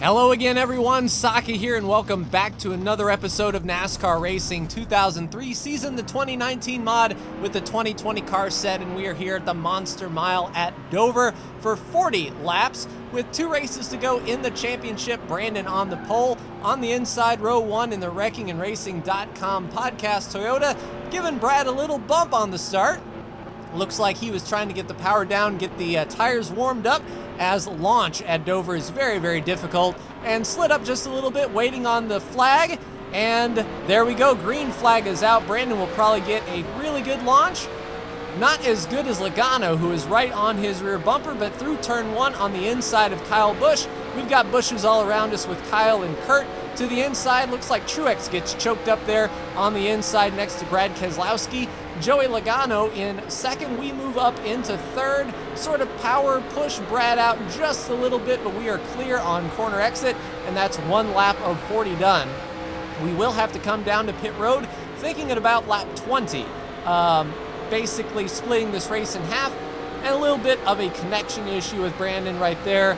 Hello again, everyone. Saki here, and welcome back to another episode of NASCAR Racing 2003 season, the 2019 mod with the 2020 car set, and we are here at the Monster Mile at Dover for 40 laps with 2 races to go in the championship. Brandon on the pole, on the inside, row 1 in the wreckingandracing.com podcast. Toyota giving Brad a little bump on the start. Looks like he was trying to get the power down, get the tires warmed up, as launch at Dover is very, very difficult, and slid up just a little bit, waiting on the flag, and there we go. Green flag is out. Brandon will probably get a really good launch. Not as good as Logano, who is right on his rear bumper, but through turn 1 on the inside of Kyle Busch. We've got Bushes all around us with Kyle and Kurt. To the inside, looks like Truex gets choked up there on the inside next to Brad Keselowski. Joey Logano in second. We move up into third, sort of power push Brad out just a little bit, but we are clear on corner exit, and that's 1 lap of 40 done. We will have to come down to pit road, thinking at about lap 20, basically splitting this race in half, and a little bit of a connection issue with Brandon right there.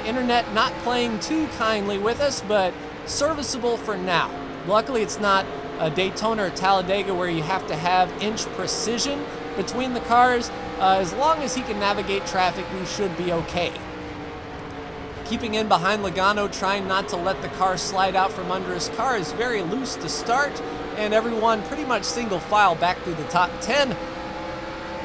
Internet not playing too kindly with us, but serviceable for now. Luckily, it's not Daytona or Talladega where you have to have inch precision between the cars. As long as he can navigate traffic, we should be okay. Keeping in behind Logano, trying not to let the car slide out from under his car, is very loose to start, and everyone pretty much single file back through the top 10.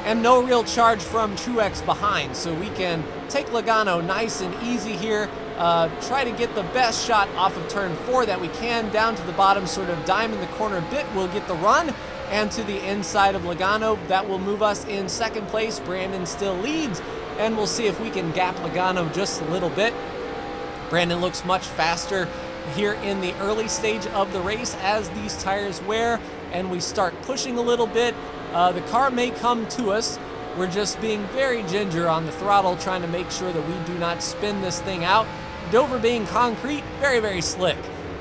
And no real charge from Truex behind, so we can take Logano nice and easy here. Try to get the best shot off of turn 4 that we can, down to the bottom, sort of dime in the corner bit. We'll get the run, and to the inside of Logano. That will move us in second place. Brandon still leads, and we'll see if we can gap Logano just a little bit. Brandon looks much faster here in the early stage of the race as these tires wear, and we start pushing a little bit. The car may come to us. We're just being very ginger on the throttle, trying to make sure that we do not spin this thing out. Dover being concrete, very, very slick.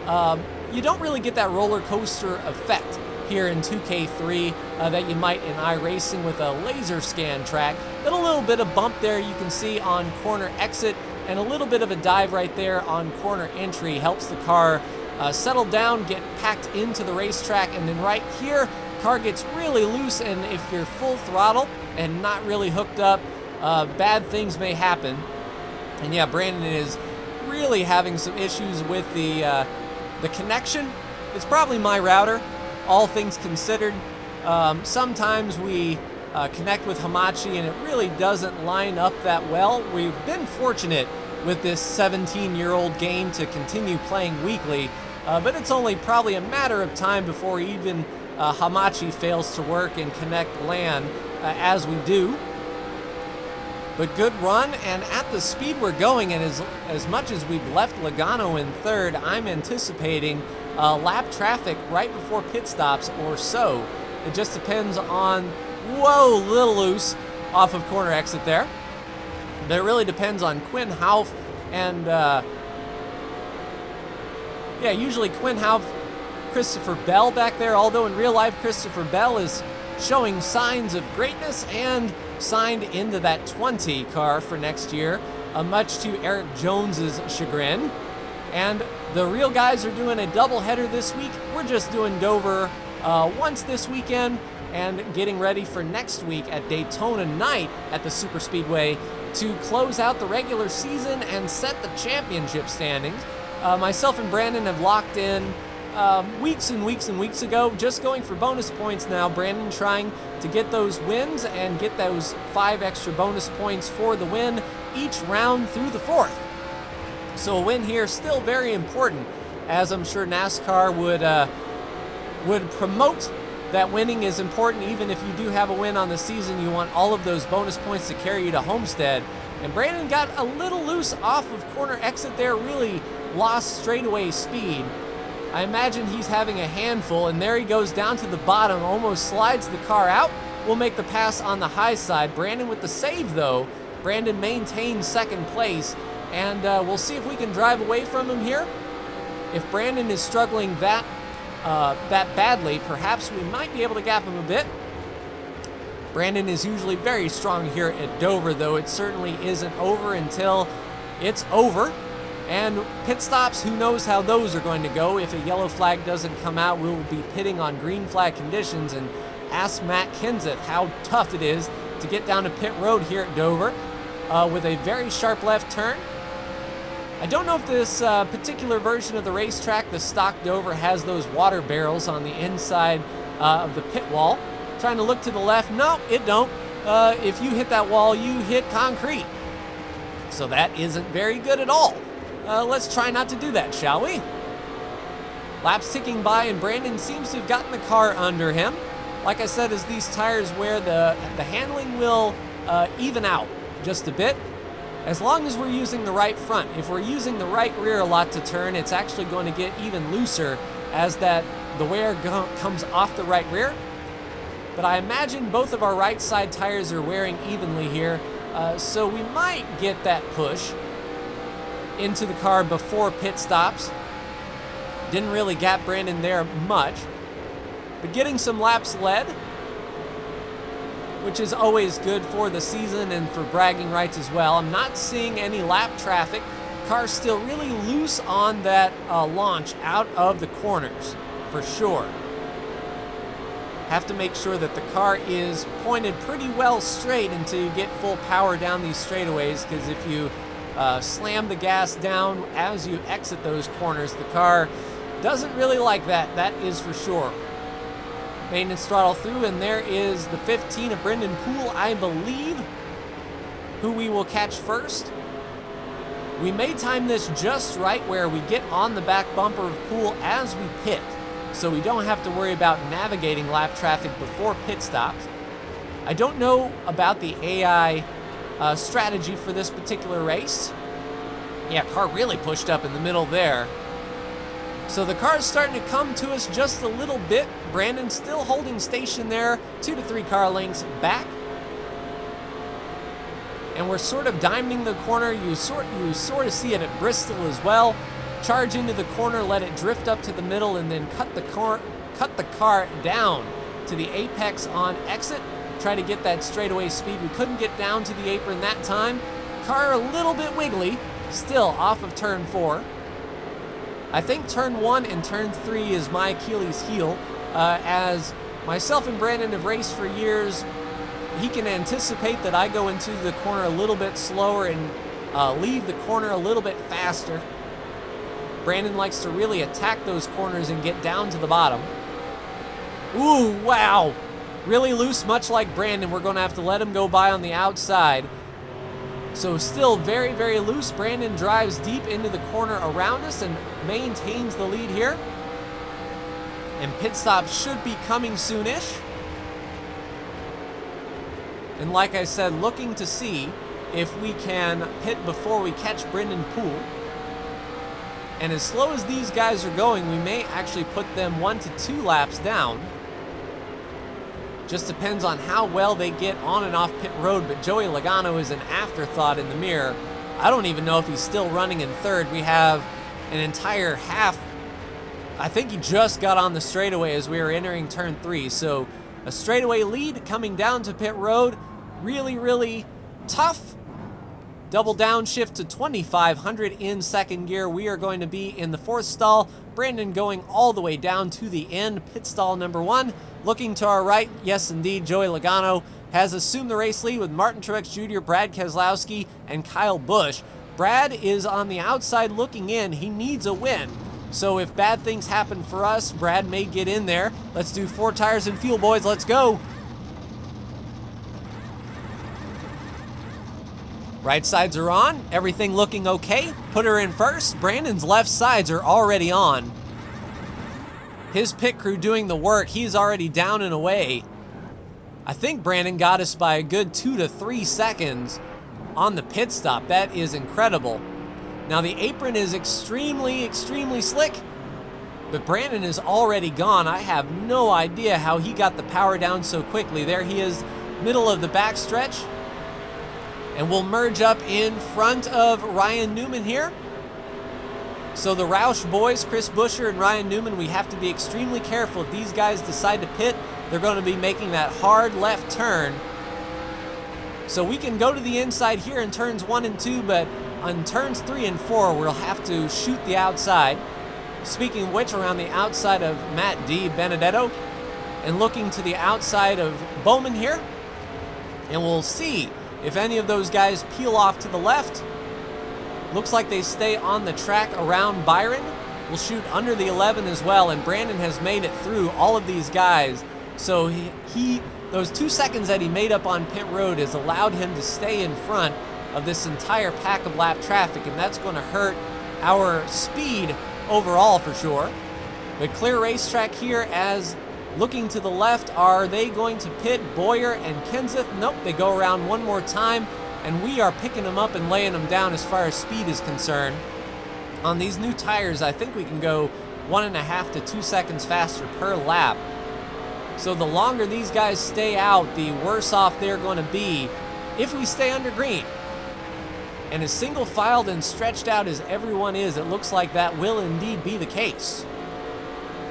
You don't really get that roller coaster effect here in 2K3 that you might in iRacing with a laser scan track. But a little bit of bump there you can see on corner exit, and a little bit of a dive right there on corner entry helps the car settle down, get packed into the racetrack, and then right here, car gets really loose, and if you're full throttle and not really hooked up, bad things may happen. And yeah, Brandon is really having some issues with the connection. It's probably my router, all things considered. Sometimes we connect with Hamachi and it really doesn't line up that well. We've been fortunate with this 17-year-old game to continue playing weekly, but it's only probably a matter of time before even Hamachi fails to work and connect LAN as we do. But good run, and at the speed we're going, and as much as we've left Logano in third, I'm anticipating lap traffic right before pit stops or so. It just depends on, whoa, little loose off of corner exit there. But it really depends on Quinn Houff and, yeah, usually Quinn Houff, Christopher Bell back there, although in real life Christopher Bell is showing signs of greatness and signed into that 20 car for next year, much to Eric Jones's chagrin. And the real guys are doing a doubleheader this week. We're just doing Dover once this weekend and getting ready for next week at Daytona night at the Superspeedway to close out the regular season and set the championship standings. Myself and Brandon have locked in weeks and weeks and weeks ago, just going for bonus points now. Brandon trying to get those wins and get those 5 extra bonus points for the win each round through the 4th. So a win here still very important, as I'm sure NASCAR would promote that winning is important. Even if you do have a win on the season, you want all of those bonus points to carry you to Homestead. And Brandon got a little loose off of corner exit there, really lost straightaway speed. I imagine he's having a handful, and there he goes down to the bottom, almost slides the car out. We'll make the pass on the high side. Brandon with the save, though. Brandon maintains second place, and we'll see if we can drive away from him here. If Brandon is struggling that badly, perhaps we might be able to gap him a bit. Brandon is usually very strong here at Dover, though it certainly isn't over until it's over. And pit stops, who knows how those are going to go. If a yellow flag doesn't come out, we'll be pitting on green flag conditions. And ask Matt Kenseth how tough it is to get down to pit road here at Dover with a very sharp left turn. I don't know if this particular version of the racetrack, the stock Dover, has those water barrels on the inside of the pit wall. Trying to look to the left. No, it don't. If you hit that wall, you hit concrete. So that isn't very good at all. Let's try not to do that, shall we? Laps ticking by, and Brandon seems to have gotten the car under him. Like I said, as these tires wear, the handling will even out just a bit, as long as we're using the right front. If we're using the right rear a lot to turn, it's actually going to get even looser as the wear comes off the right rear. But I imagine both of our right side tires are wearing evenly here, so we might get that push into the car before pit stops. Didn't really gap Brandon there much, but getting some laps led, which is always good for the season and for bragging rights as well. I'm not seeing any lap traffic. Car's still really loose on that launch out of the corners, for sure. Have to make sure that the car is pointed pretty well straight until you get full power down these straightaways, because if you slam the gas down as you exit those corners, the car doesn't really like that. That is for sure. Maintenance throttle through, and there is the 15 of Brendan Poole, I believe, who we will catch first. We may time this just right where we get on the back bumper of Poole as we pit, so we don't have to worry about navigating lap traffic before pit stops. I don't know about the AI strategy for this particular race. Yeah, car really pushed up in the middle there. So the car is starting to come to us just a little bit. Brandon still holding station there, 2 to 3 car lengths back. And we're sort of diamonding the corner. You sort of see it at Bristol as well. Charge into the corner, let it drift up to the middle, and then cut the car down to the apex on exit. Try to get that straightaway speed. We couldn't get down to the apron that time. Car a little bit wiggly, still off of turn 4. I think turn 1 and turn 3 is my Achilles heel. As myself and Brandon have raced for years, he can anticipate that I go into the corner a little bit slower and leave the corner a little bit faster. Brandon likes to really attack those corners and get down to the bottom. Ooh, wow. Really loose, much like Brandon. We're going to have to let him go by on the outside. So still very, very loose. Brandon drives deep into the corner around us and maintains the lead here. And pit stops should be coming soonish. And like I said, looking to see if we can pit before we catch Brendan Poole. And as slow as these guys are going, we may actually put them 1 to 2 laps down. Just depends on how well they get on and off pit road, but Joey Logano is an afterthought in the mirror. I don't even know if he's still running in third. We have an entire half. I think he just got on the straightaway as we were entering turn 3. So a straightaway lead coming down to pit road. Really, really tough. Double downshift to 2,500 in second gear. We are going to be in the 4th stall. Brandon going all the way down to the end. Pit stall number 1. Looking to our right, yes indeed, Joey Logano has assumed the race lead with Martin Truex Jr., Brad Keselowski, and Kyle Busch. Brad is on the outside looking in. He needs a win. So if bad things happen for us, Brad may get in there. Let's do 4 tires and fuel, boys. Let's go. Right sides are on. Everything looking okay. Put her in first. Brandon's left sides are already on. His pit crew doing the work. He's already down and away. I think Brandon got us by a good 2 to 3 seconds on the pit stop. That is incredible. Now the apron is extremely, extremely slick, but Brandon is already gone. I have no idea how he got the power down so quickly. There he is, middle of the back stretch. And we'll merge up in front of Ryan Newman here. So the Roush boys, Chris Buescher and Ryan Newman, we have to be extremely careful. If these guys decide to pit, they're going to be making that hard left turn. So we can go to the inside here in turns 1 and 2, but on turns 3 and 4, we'll have to shoot the outside. Speaking of which, around the outside of Matt D. Benedetto, and looking to the outside of Bowman here, and we'll see if any of those guys peel off to the left. Looks like they stay on the track around Byron. We'll shoot under the 11 as well, and Brandon has made it through all of these guys. So he those 2 seconds that he made up on pit road has allowed him to stay in front of this entire pack of lap traffic, and that's going to hurt our speed overall for sure. But clear racetrack here, as looking to the left, are they going to pit Boyer and Kenseth? Nope, they go around one more time, and we are picking them up and laying them down as far as speed is concerned. On these new tires, I think we can go 1.5 to 2 seconds faster per lap. So the longer these guys stay out, the worse off they're going to be if we stay under green. And as single filed and stretched out as everyone is, it looks like that will indeed be the case.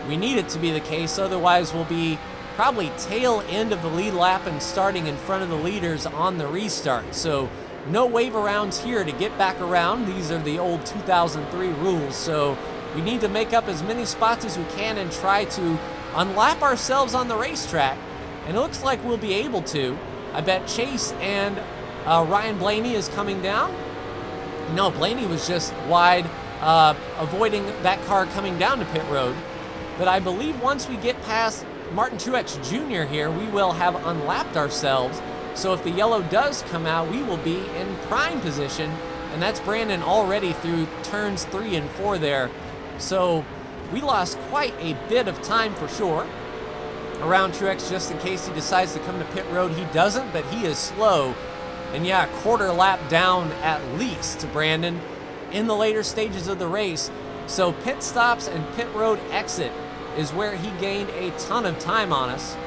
We need it to be the case, otherwise we'll be probably tail end of the lead lap and starting in front of the leaders on the restart. So no wave arounds here to get back around. These are the old 2003 rules, so we need to make up as many spots as we can and try to unlap ourselves on the racetrack, and it looks like we'll be able to. I bet Chase and Ryan Blaney is coming down. No, Blaney was just wide, avoiding that car coming down to pit road. But I believe once we get past Martin Truex Jr. here, we will have unlapped ourselves. So if the yellow does come out, we will be in prime position, and that's Brandon already through turns 3 and 4 there. So we lost quite a bit of time for sure around Truex, just in case he decides to come to pit road. He doesn't, but he is slow. And yeah, a quarter lap down at least to Brandon in the later stages of the race. So pit stops and pit road exit is where he gained a ton of time on us.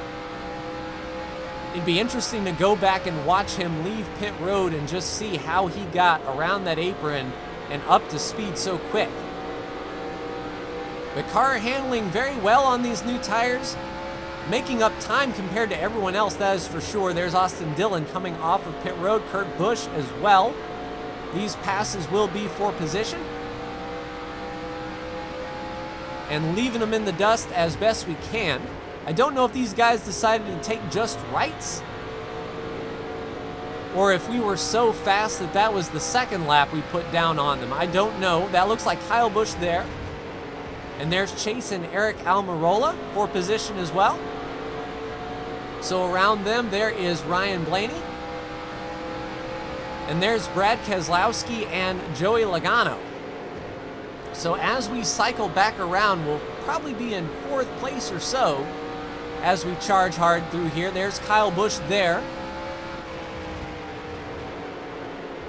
It'd be interesting to go back and watch him leave pit road and just see how he got around that apron and up to speed so quick. The car handling very well on these new tires, making up time compared to everyone else, that is for sure. There's Austin Dillon coming off of pit road, Kurt Busch as well. These passes will be for position, and leaving them in the dust as best we can. I don't know if these guys decided to take just rights, or if we were so fast that that was the second lap we put down on them. I don't know. That looks like Kyle Busch there. And there's Chase and Eric Almirola for position as well. So around them, there is Ryan Blaney. And there's Brad Keselowski and Joey Logano. So as we cycle back around, we'll probably be in 4th place or so as we charge hard through here. There's Kyle Busch there.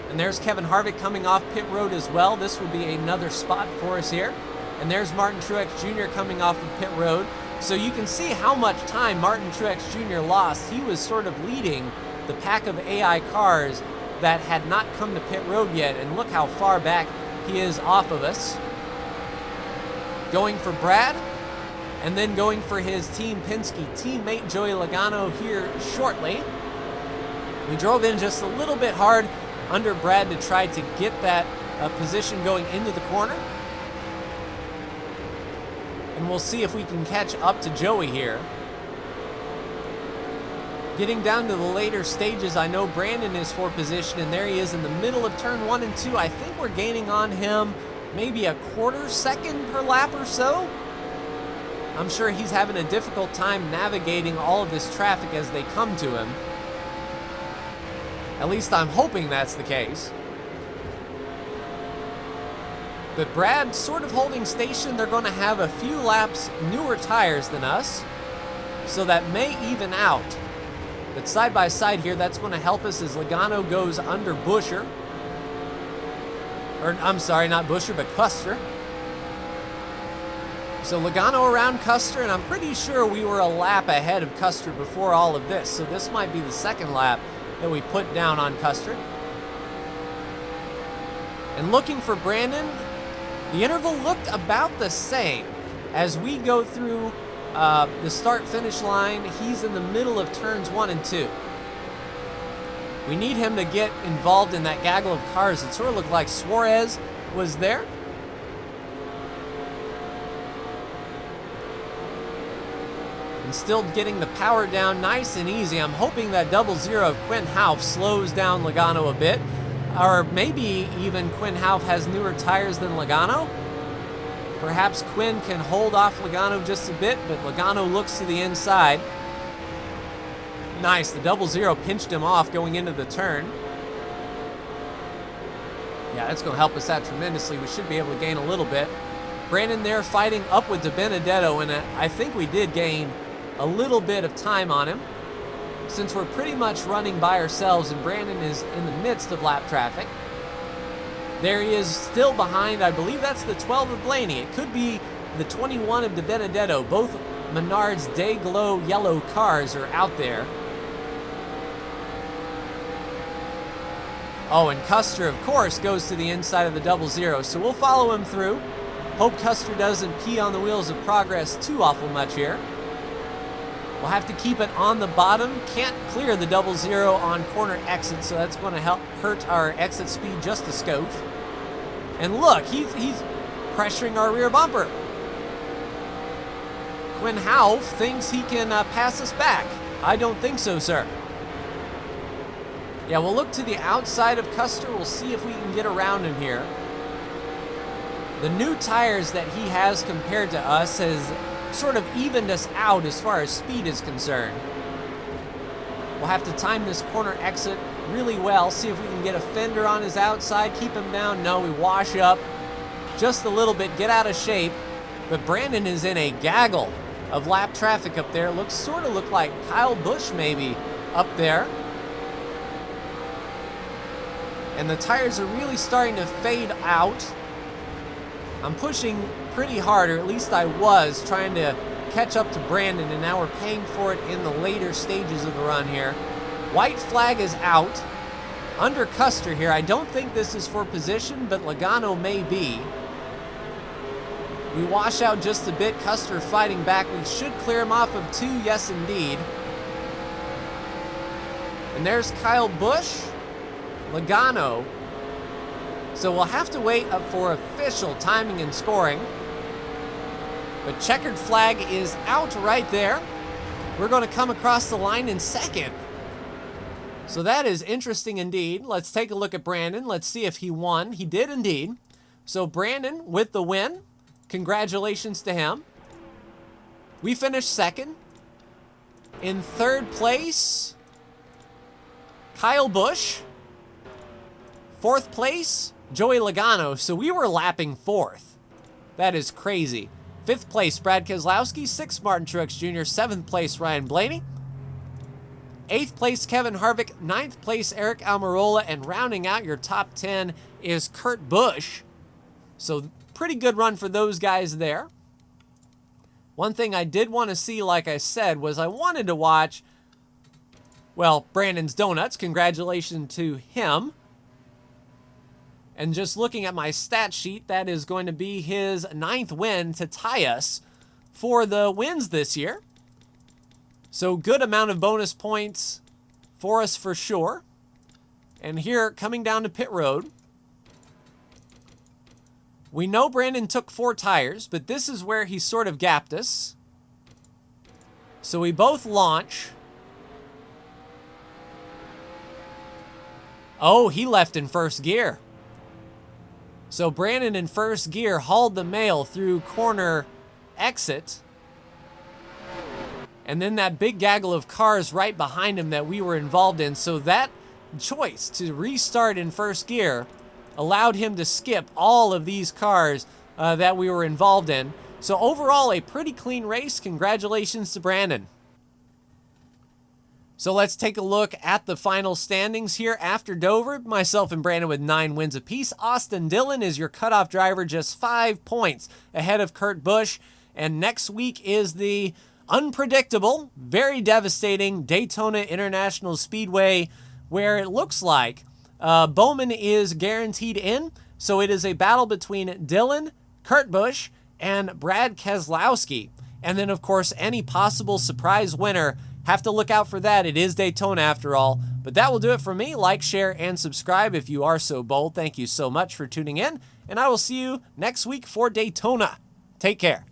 And there's Kevin Harvick coming off pit road as well. This will be another spot for us here. And there's Martin Truex Jr. coming off of pit road. So you can see how much time Martin Truex Jr. lost. He was sort of leading the pack of AI cars that had not come to pit road yet. And look how far back he is off of us. Going for Brad, and then going for his Team Penske teammate Joey Logano here shortly. We drove in just a little bit hard under Brad to try to get that position going into the corner. And we'll see if we can catch up to Joey here. Getting down to the later stages, I know Brandon is for position, and there he is in the middle of turn 1 and 2. I think we're gaining on him maybe a quarter second per lap or so. I'm sure he's having a difficult time navigating all of this traffic as they come to him. At least I'm hoping that's the case. But Brad sort of holding station. They're going to have a few laps newer tires than us, so that may even out. But side by side here, that's going to help us as Logano goes under Buescher. Or, I'm sorry, not Buescher, but Custer. So Logano around Custer, and I'm pretty sure we were a lap ahead of Custer before all of this. So this might be the second lap that we put down on Custer. And looking for Brandon, the interval looked about the same. As we go through the start-finish line, he's in the middle of turns 1 and 2. We need him to get involved in that gaggle of cars. It sort of looked like Suarez was there. And still getting the power down nice and easy. I'm hoping that 00 of Quinn Houff slows down Logano a bit. Or maybe even Quinn Houff has newer tires than Logano. Perhaps Quinn can hold off Logano just a bit, but Logano looks to the inside. Nice, the 00 pinched him off going into the turn. Yeah, that's going to help us out tremendously. We should be able to gain a little bit. Brandon there fighting up with DiBenedetto, and I think we did gain a little bit of time on him, since we're pretty much running by ourselves and Brandon is in the midst of lap traffic. There he is still behind. I believe that's the 12 of Blaney. It could be the 21 of DiBenedetto. Both Menard's Day Glow yellow cars are out there. Oh, and Custer, of course, goes to the inside of the 00, so we'll follow him through. Hope Custer doesn't pee on the wheels of progress too awful much here. We'll have to keep it on the bottom. Can't clear the 00 on corner exit, so that's going to help hurt our exit speed just a skosh. And look, he's pressuring our rear bumper. Quinn Houff thinks he can pass us back. I don't think so, sir. Yeah, we'll look to the outside of Custer. We'll see if we can get around him here. The new tires that he has compared to us has sort of evened us out as far as speed is concerned. We'll have to time this corner exit really well, see if we can get a fender on his outside, keep him down. No, we wash up just a little bit, get out of shape. But Brandon is in a gaggle of lap traffic up there. Looks sort of look like Kyle Busch maybe up there. And the tires are really starting to fade out. I'm pushing pretty hard, or at least I was, trying to catch up to Brandon, and now we're paying for it in the later stages of the run here. White flag is out. Under Custer here, I don't think this is for position, but Logano may be. We wash out just a bit. Custer fighting back. We should clear him off of 2, yes indeed. And there's Kyle Busch. Logano. So we'll have to wait up for official timing and scoring. But checkered flag is out right there. We're going to come across the line in second. So that is interesting indeed. Let's take a look at Brandon. Let's see if he won. He did indeed. So Brandon with the win. Congratulations to him. We finished second. In third place, Kyle Busch. Fourth place, Joey Logano. So we were lapping fourth. That is crazy. Fifth place, Brad Keselowski. Sixth, Martin Truex Jr. Seventh place, Ryan Blaney. Eighth place, Kevin Harvick. Ninth place, Eric Almirola. And rounding out your top 10 is Kurt Busch. So pretty good run for those guys there. One thing I did want to see, like I said, was I wanted to watch, well, Brandon's Donuts. Congratulations to him. And just looking at my stat sheet, that is going to be his 9th win to tie us for the wins this year. So good amount of bonus points for us for sure. And here, coming down to pit road, we know Brandon took 4 tires, but this is where he sort of gapped us. So we both launch. Oh, he left in first gear. So Brandon in first gear hauled the mail through corner exit. And then that big gaggle of cars right behind him that we were involved in. So that choice to restart in first gear allowed him to skip all of these cars that we were involved in. So overall, a pretty clean race. Congratulations to Brandon. So let's take a look at the final standings here after Dover. Myself and Brandon with 9 wins apiece. Austin Dillon is your cutoff driver, just 5 points ahead of Kurt Busch. And next week is the unpredictable, very devastating Daytona International Speedway, where it looks like Bowman is guaranteed in. So it is a battle between Dillon, Kurt Busch, and Brad Keselowski. And then, of course, any possible surprise winner, have to look out for that. It is Daytona after all. But that will do it for me. Like, share, and subscribe if you are so bold. Thank you so much for tuning in, and I will see you next week for Daytona. Take care.